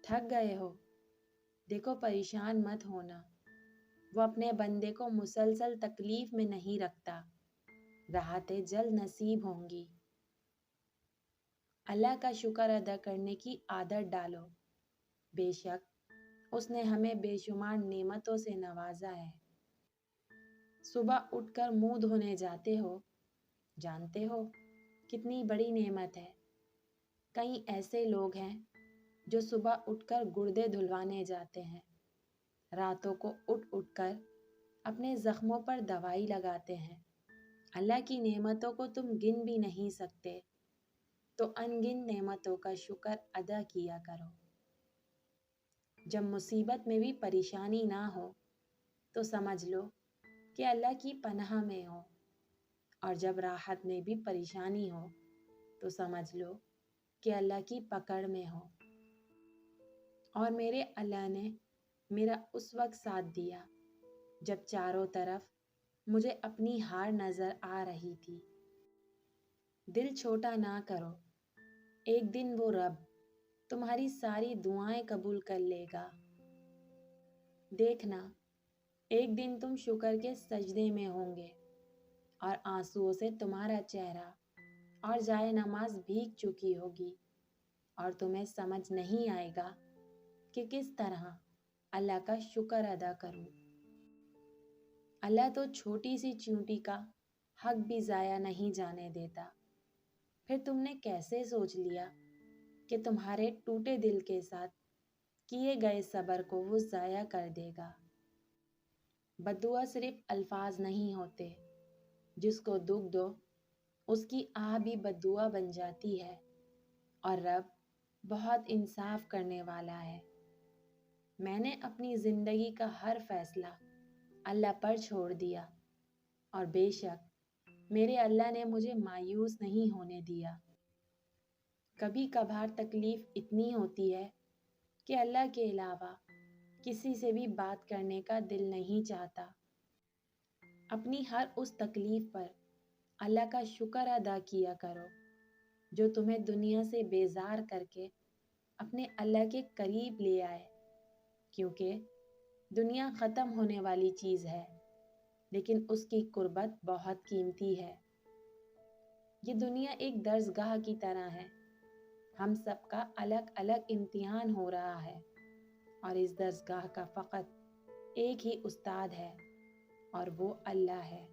تھک گئے ہو؟ دیکھو پریشان مت ہونا، وہ اپنے بندے کو مسلسل تکلیف میں نہیں رکھتا، راحتیں جلد نصیب ہوں گی۔ اللہ کا شکر ادا کرنے کی عادت ڈالو، بے شک اس نے ہمیں بے شمار نعمتوں سے نوازا ہے۔ صبح اٹھ کر منہ دھونے جاتے ہو، جانتے ہو کتنی بڑی نعمت ہے۔ کئی ایسے لوگ ہیں جو صبح اٹھ کر گردے دھلوانے جاتے ہیں، راتوں کو اٹھ اٹھ کر اپنے زخموں پر دوائی لگاتے ہیں۔ اللہ کی نعمتوں کو تم گن بھی نہیں سکتے، تو ان گن نعمتوں کا شکر ادا کیا کرو۔ جب مصیبت میں بھی پریشانی نہ ہو تو سمجھ لو کہ اللہ کی پناہ میں ہو، اور جب راحت میں بھی پریشانی ہو تو سمجھ لو کہ اللہ کی پکڑ میں ہو۔ اور میرے اللہ نے میرا اس وقت ساتھ دیا جب چاروں طرف مجھے اپنی ہار نظر آ رہی تھی۔ دل چھوٹا نہ کرو، ایک دن وہ رب تمہاری ساری دعائیں قبول کر لے گا۔ دیکھنا ایک دن تم شکر کے سجدے میں ہوں گے اور آنسوؤں سے تمہارا چہرہ اور جائے نماز بھیگ چکی ہوگی، اور تمہیں سمجھ نہیں آئے گا کہ کس طرح اللہ کا شکر ادا کروں۔ اللہ تو چھوٹی سی چیونٹی کا حق بھی ضائع نہیں جانے دیتا۔ پھر تم نے کیسے سوچ لیا کہ تمہارے ٹوٹے دل کے ساتھ کیے گئے صبر کو وہ ضائع کر دے گا؟ بددعا صرف الفاظ نہیں ہوتے، جس کو دکھ دو اس کی آہ بھی بددعا بن جاتی ہے، اور رب بہت انصاف کرنے والا ہے۔ میں نے اپنی زندگی کا ہر فیصلہ اللہ پر چھوڑ دیا، اور بے شک میرے اللہ نے مجھے مایوس نہیں ہونے دیا۔ کبھی کبھار تکلیف اتنی ہوتی ہے کہ اللہ کے علاوہ کسی سے بھی بات کرنے کا دل نہیں چاہتا۔ اپنی ہر اس تکلیف پر اللہ کا شکر ادا کیا کرو جو تمہیں دنیا سے بیزار کر کے اپنے اللہ کے قریب لے آئے، کیونکہ دنیا ختم ہونے والی چیز ہے، لیکن اس کی قربت بہت قیمتی ہے۔ یہ دنیا ایک درسگاہ کی طرح ہے، ہم سب کا الگ الگ امتحان ہو رہا ہے، اور اس درسگاہ کا فقط ایک ہی استاد ہے، اور وہ اللہ ہے۔